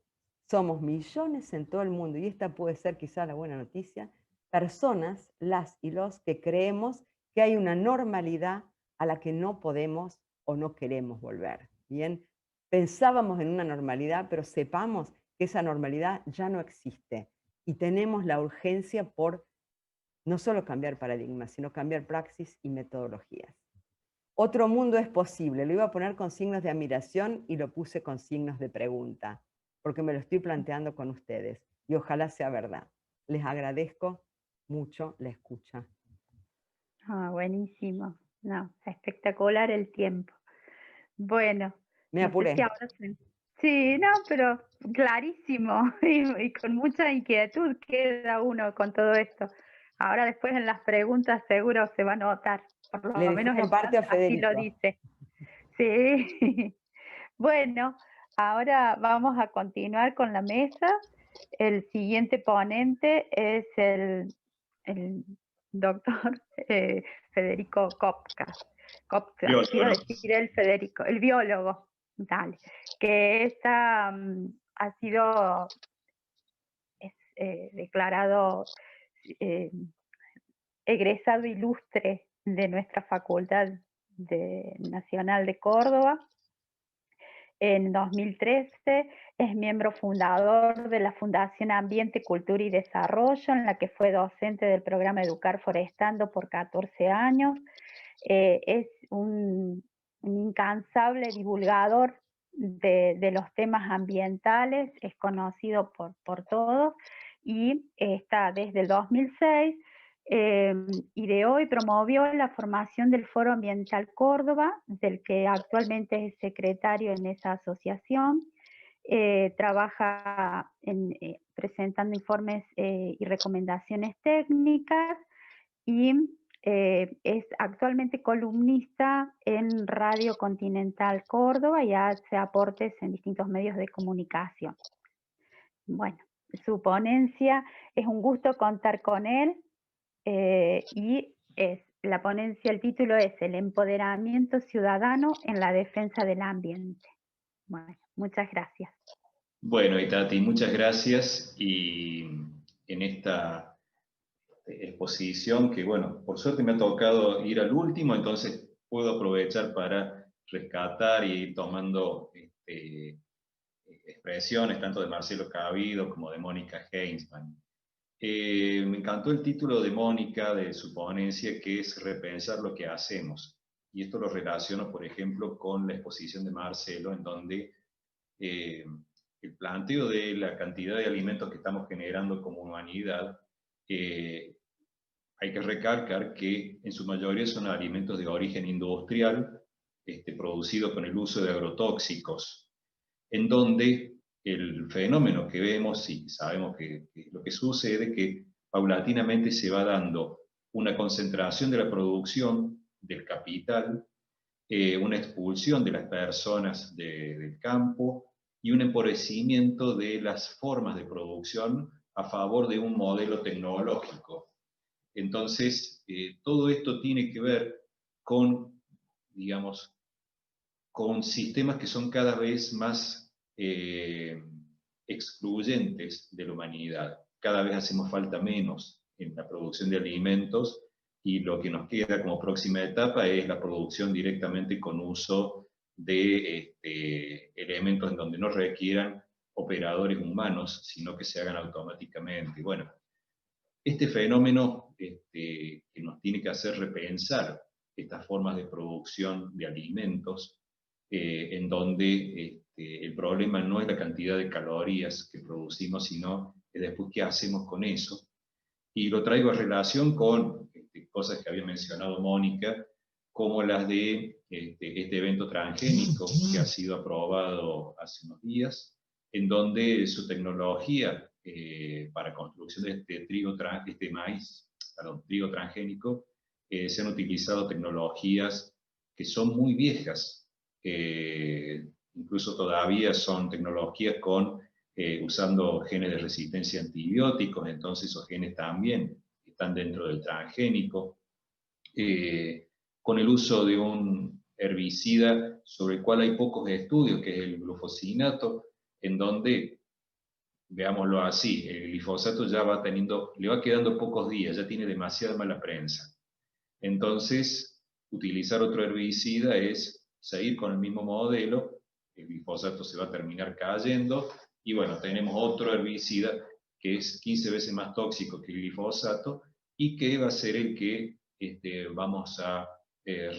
somos millones en todo el mundo, y esta puede ser quizá la buena noticia, personas, las y los que creemos que hay una normalidad a la que no podemos o no queremos volver. Bien, pensábamos en una normalidad, pero sepamos que esa normalidad ya no existe y tenemos la urgencia por no solo cambiar paradigmas, sino cambiar praxis y metodologías. Otro mundo es posible. Lo iba a poner con signos de admiración y lo puse con signos de pregunta, porque me lo estoy planteando con ustedes y ojalá sea verdad. Les agradezco mucho la escucha. Ah, buenísimo. No, espectacular el tiempo. Bueno, Me no sé apuré. si ahora sí, no, pero clarísimo y con mucha inquietud queda uno con todo esto. Ahora después en las preguntas seguro se va a notar, por lo Le dejé menos una el parte a chat así lo Federico. dice. Sí. Bueno, ahora vamos a continuar con la mesa. El siguiente ponente es el doctor Federico Kopka. Quiero decir el Federico, el biólogo, dale, que ha sido declarado egresado ilustre de nuestra Facultad Nacional de Córdoba. En 2013 es miembro fundador de la Fundación Ambiente, Cultura y Desarrollo, en la que fue docente del programa Educar Forestando por 14 años. Es un incansable divulgador de los temas ambientales, es conocido por todos, y está desde el 2006 ideó y promovió la formación del Foro Ambiental Córdoba, del que actualmente es secretario en esa asociación. Trabaja presentando informes y recomendaciones técnicas y es actualmente columnista en Radio Continental Córdoba y hace aportes en distintos medios de comunicación. Bueno, su ponencia, es un gusto contar con él. Y la ponencia, el título es El empoderamiento ciudadano en la defensa del ambiente. Bueno, muchas gracias. Bueno, Itati, muchas gracias. Y en esta exposición, que bueno, por suerte me ha tocado ir al último, entonces puedo aprovechar para rescatar y ir tomando expresiones, tanto de Marcelo Cabido como de Mónica Heinzmann. Me encantó el título de Mónica, de su ponencia, que es repensar lo que hacemos. Y esto lo relaciono, por ejemplo, con la exposición de Marcelo, en donde el planteo de la cantidad de alimentos que estamos generando como humanidad, hay que recalcar que en su mayoría son alimentos de origen industrial, producidos con el uso de agrotóxicos, en donde el fenómeno que vemos, y sabemos que lo que sucede, es que paulatinamente se va dando una concentración de la producción, del capital, una expulsión de las personas del campo y un empobrecimiento de las formas de producción a favor de un modelo tecnológico. Entonces, todo esto tiene que ver con, digamos, con sistemas que son cada vez más excluyentes de la humanidad. Cada vez hacemos falta menos en la producción de alimentos y lo que nos queda como próxima etapa es la producción directamente con uso de elementos en donde no requieran operadores humanos, sino que se hagan automáticamente. Bueno, este fenómeno que nos tiene que hacer repensar estas formas de producción de alimentos, en donde el problema no es la cantidad de calorías que producimos, sino después qué hacemos con eso. Y lo traigo en relación con cosas que había mencionado Mónica, como las de este evento transgénico que ha sido aprobado hace unos días, en donde su tecnología para construcción de trigo transgénico, se han utilizado tecnologías que son muy viejas, incluso todavía son tecnologías usando genes de resistencia a antibióticos, entonces esos genes también están dentro del transgénico, con el uso de un herbicida sobre el cual hay pocos estudios, que es el glufosinato, en donde, veámoslo así, el glifosato ya le va quedando pocos días, ya tiene demasiada mala prensa. Entonces, utilizar otro herbicida es seguir con el mismo modelo, el glifosato se va a terminar cayendo, y bueno, tenemos otro herbicida que es 15 veces más tóxico que el glifosato, y que va a ser el que vamos a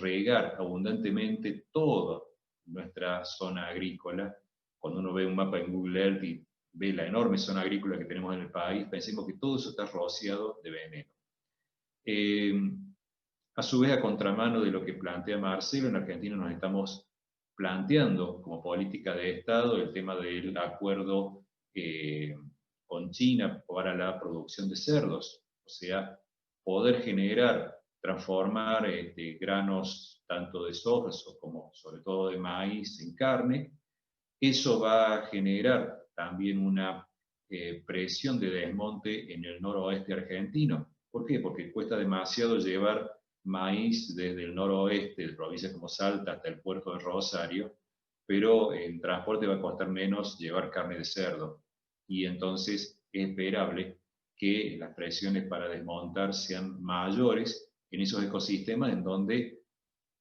regar abundantemente toda nuestra zona agrícola. Cuando uno ve un mapa en Google Earth y ve la enorme zona agrícola que tenemos en el país, pensemos que todo eso está rociado de veneno. A su vez, a contramano de lo que plantea Marcelo, en Argentina nos estamos planteando como política de Estado el tema del acuerdo con China para la producción de cerdos, o sea, poder transformar granos tanto de soja como sobre todo de maíz en carne. Eso va a generar también una presión de desmonte en el noroeste argentino. ¿Por qué? Porque cuesta demasiado llevar maíz desde el noroeste, de provincias como Salta hasta el puerto de Rosario, pero el transporte va a costar menos llevar carne de cerdo. Y entonces es esperable que las presiones para desmontar sean mayores en esos ecosistemas en donde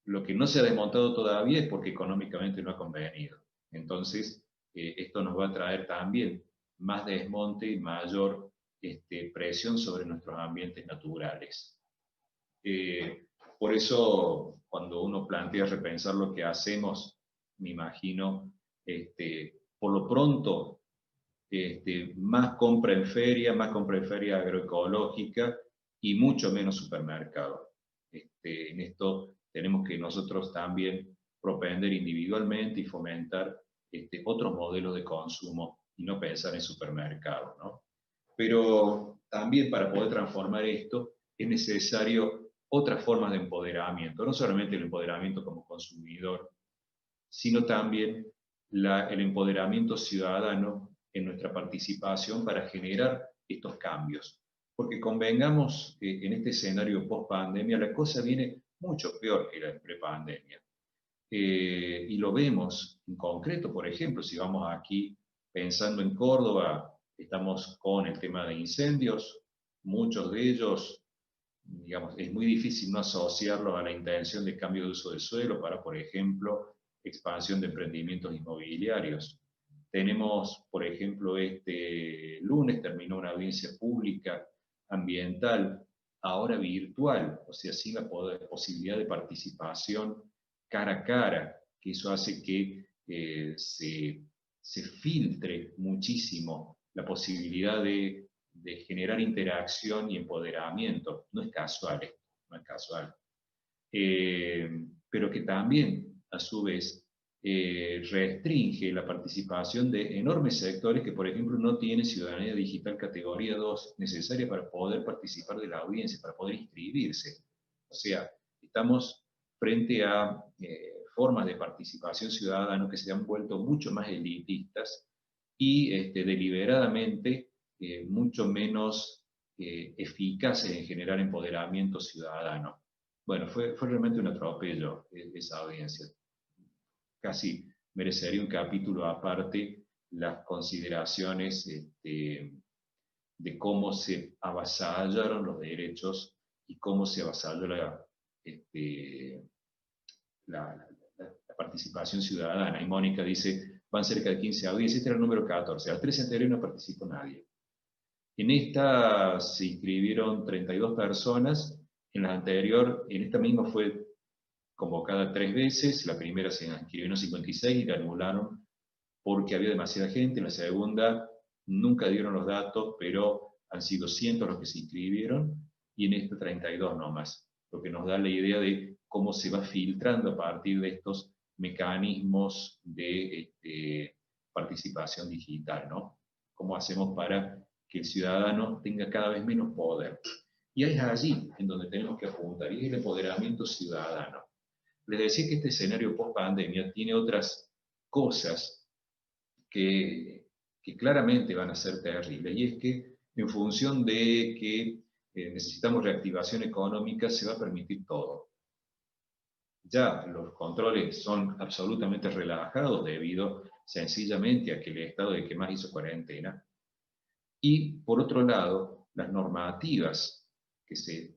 lo que no se ha desmontado todavía es porque económicamente no ha convenido. Entonces, esto nos va a traer también más desmonte y mayor presión sobre nuestros ambientes naturales. Por eso, cuando uno plantea repensar lo que hacemos, me imagino, por lo pronto, más compra en feria agroecológica y mucho menos supermercado. En esto tenemos que nosotros también propender individualmente y fomentar otros modelos de consumo y no pensar en supermercado, ¿no? Pero también para poder transformar esto es necesario otras formas de empoderamiento, no solamente el empoderamiento como consumidor, sino también el empoderamiento ciudadano en nuestra participación para generar estos cambios. Porque convengamos que en este escenario post-pandemia la cosa viene mucho peor que la pre-pandemia. Y lo vemos en concreto, por ejemplo, si vamos aquí pensando en Córdoba, estamos con el tema de incendios, muchos de ellos, digamos, es muy difícil no asociarlos a la intención de cambio de uso del suelo para, por ejemplo, expansión de emprendimientos inmobiliarios. Tenemos, por ejemplo, este lunes terminó una audiencia pública ambiental, ahora virtual, o sea, sin la posibilidad de participación cara a cara, que eso hace que se filtre muchísimo la posibilidad de generar interacción y empoderamiento. No es casual esto, no es casual. Pero que también, a su vez, restringe la participación de enormes sectores que, por ejemplo, no tienen ciudadanía digital categoría 2 necesaria para poder participar de la audiencia, para poder inscribirse. O sea, estamos frente a formas de participación ciudadana que se han vuelto mucho más elitistas y deliberadamente mucho menos eficaces en generar empoderamiento ciudadano. Bueno, fue realmente un atropello esa audiencia. Casi merecería un capítulo aparte las consideraciones de cómo se avasallaron los derechos y cómo se avasalló la participación ciudadana. Y Mónica dice, van cerca de 15 audiencias, este era el número 14. A las 13 anteriores no participó nadie. En esta se inscribieron 32 personas, en esta misma fue convocada 3 veces, la primera se inscribieron 56 y la anularon porque había demasiada gente, en la segunda nunca dieron los datos, pero han sido cientos los que se inscribieron, y en esta 32 nomás, lo que nos da la idea de cómo se va filtrando a partir de estos mecanismos de participación digital, ¿no? ¿Cómo hacemos para que el ciudadano tenga cada vez menos poder? Y es allí en donde tenemos que apuntar, y es el empoderamiento ciudadano. Les decía que este escenario post-pandemia tiene otras cosas que claramente van a ser terribles, y es que en función de que necesitamos reactivación económica, se va a permitir todo. Ya los controles son absolutamente relajados debido sencillamente a que el Estado es el que más hizo cuarentena. Y por otro lado, las normativas que se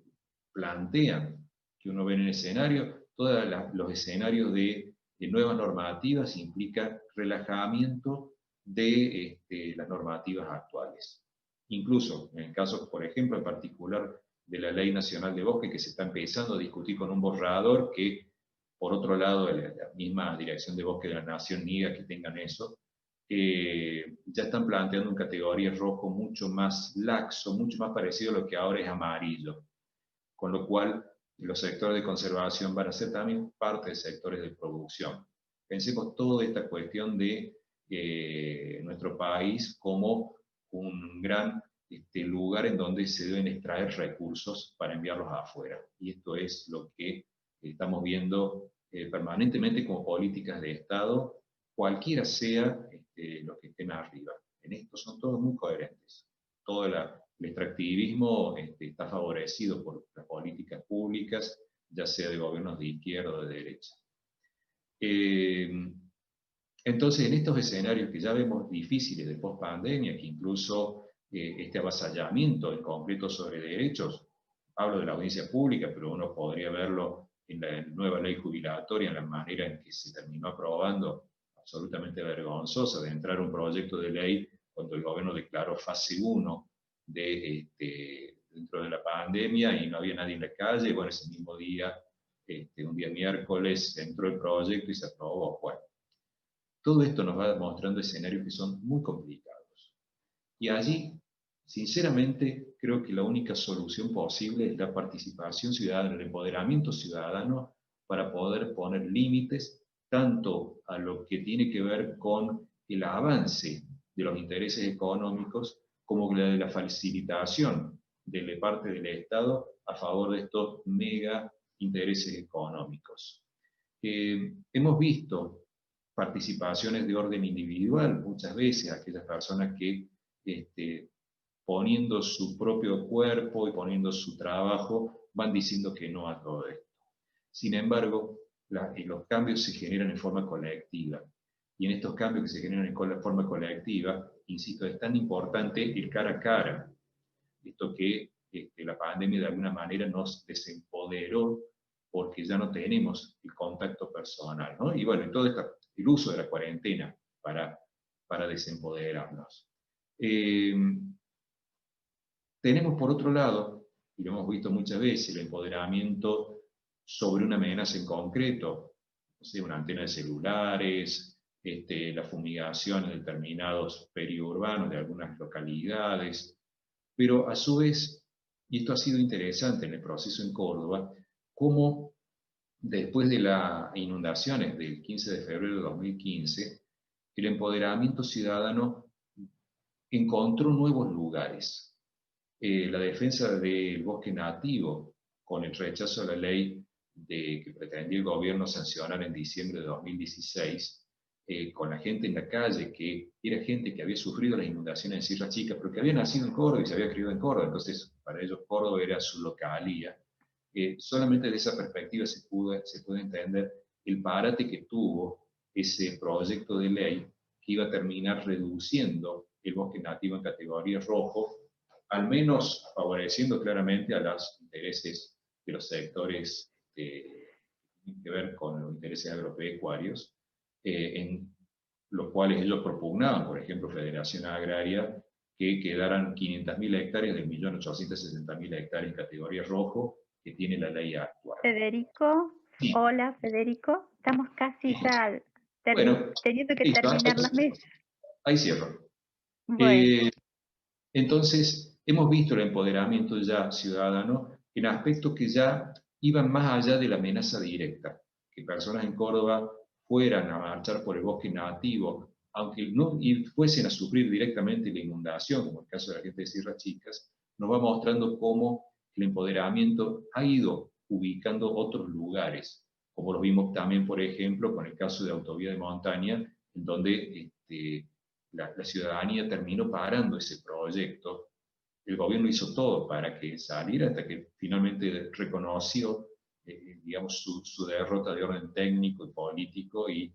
plantean, que uno ve en el escenario, todos los escenarios de nuevas normativas implican relajamiento de las normativas actuales. Incluso en el caso, por ejemplo, en particular de la Ley Nacional de Bosque, que se está empezando a discutir con un borrador que, por otro lado, la misma Dirección de Bosque de la Nación niega que tengan eso, ya están planteando una categoría rojo mucho más laxo, mucho más parecido a lo que ahora es amarillo. Con lo cual, los sectores de conservación van a ser también parte de sectores de producción. Pensemos toda esta cuestión de nuestro país como un gran lugar en donde se deben extraer recursos para enviarlos afuera. Y esto es lo que estamos viendo permanentemente como políticas de Estado, cualquiera sea los que estén arriba. En esto son todos muy coherentes. Todo el extractivismo está favorecido por las políticas públicas, ya sea de gobiernos de izquierda o de derecha. Entonces, en estos escenarios que ya vemos difíciles de post-pandemia, que incluso este avasallamiento en concreto sobre derechos, hablo de la audiencia pública, pero uno podría verlo en la nueva ley jubilatoria, en la manera en que se terminó aprobando, absolutamente vergonzosa, de entrar un proyecto de ley cuando el gobierno declaró fase 1 dentro de la pandemia y no había nadie en la calle. Bueno, ese mismo día, un día miércoles, entró el proyecto y se aprobó. Bueno, todo esto nos va mostrando escenarios que son muy complicados. Y allí, sinceramente, creo que la única solución posible es la participación ciudadana, el empoderamiento ciudadano, para poder poner límites tanto a lo que tiene que ver con el avance de los intereses económicos, como la de la facilitación de parte del Estado a favor de estos mega intereses económicos. Hemos visto participaciones de orden individual, muchas veces aquellas personas que poniendo su propio cuerpo y poniendo su trabajo van diciendo que no a todo esto. Sin embargo, los cambios se generan en forma colectiva. Y en estos cambios que se generan en forma colectiva, insisto, es tan importante el cara a cara. Esto que la pandemia de alguna manera nos desempoderó porque ya no tenemos el contacto personal, ¿no? Y bueno, todo el uso de la cuarentena para para desempoderarnos. Tenemos por otro lado, y lo hemos visto muchas veces, el empoderamiento sobre una amenaza en concreto, o sea, una antena de celulares, la fumigación en determinados periurbanos de algunas localidades, pero a su vez, y esto ha sido interesante en el proceso en Córdoba, cómo después de las inundaciones del 15 de febrero de 2015, el empoderamiento ciudadano encontró nuevos lugares. La defensa del bosque nativo, con el rechazo a la ley que pretendía el gobierno sancionar en diciembre de 2016, con la gente en la calle, que era gente que había sufrido las inundaciones en Sierra Chica, pero que había nacido en Córdoba y se había criado en Córdoba, entonces para ellos Córdoba era su localía. Solamente de esa perspectiva se puede entender el parate que tuvo ese proyecto de ley que iba a terminar reduciendo el bosque nativo en categoría rojo, al menos favoreciendo claramente a los intereses de los sectores que tienen que ver con los intereses agropecuarios, en los cuales ellos propugnaban, por ejemplo, Federación Agraria, que quedaran 500.000 hectáreas de 1.860.000 hectáreas en categoría rojo que tiene la ley actual. Federico, Sí. Hola Federico, estamos casi ya Bueno, teniendo que listo, terminar la mesa. ahí cierro. Bueno. Entonces, hemos visto el empoderamiento ya ciudadano en aspectos que ya iban más allá de la amenaza directa, que personas en Córdoba fueran a marchar por el bosque nativo, aunque no fuesen a sufrir directamente la inundación, como el caso de la gente de Sierra Chicas, nos va mostrando cómo el empoderamiento ha ido ubicando otros lugares, como lo vimos también, por ejemplo, con el caso de Autovía de Montaña, en donde la ciudadanía terminó parando ese proyecto. El gobierno hizo todo para que saliera hasta que finalmente reconoció digamos, su derrota de orden técnico y político y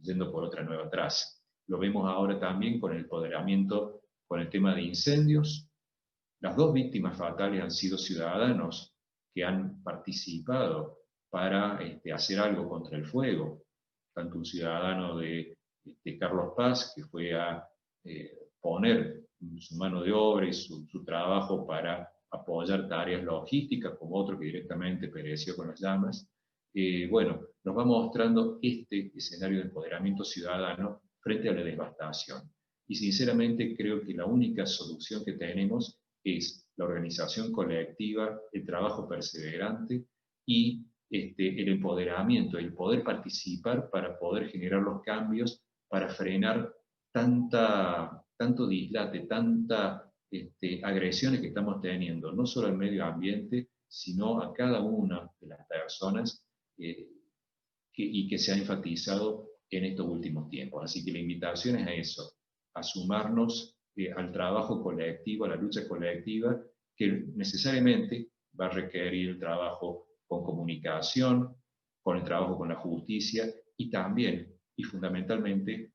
yendo por otra nueva traza. Lo vemos ahora también con el empoderamiento, con el tema de incendios. Las dos víctimas fatales han sido ciudadanos que han participado para hacer algo contra el fuego. Tanto un ciudadano de Carlos Paz, que fue a poner su mano de obra y su trabajo para apoyar tareas logísticas, como otro que directamente pereció con las llamas. Bueno, nos va mostrando este escenario de empoderamiento ciudadano frente a la devastación. Y sinceramente creo que la única solución que tenemos es la organización colectiva, el trabajo perseverante y el empoderamiento, el poder participar para poder generar los cambios, para frenar tanto dislate, tanta agresiones que estamos teniendo, no solo al medio ambiente, sino a cada una de las personas y que se ha enfatizado en estos últimos tiempos. Así que la invitación es a eso, a sumarnos al trabajo colectivo, a la lucha colectiva, que necesariamente va a requerir el trabajo con comunicación, con el trabajo con la justicia y también, y fundamentalmente,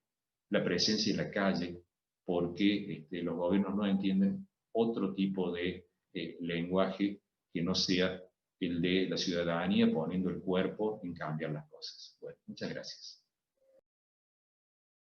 la presencia en la calle, porque los gobiernos no entienden otro tipo de lenguaje que no sea el de la ciudadanía poniendo el cuerpo en cambiar las cosas. Bueno, muchas gracias.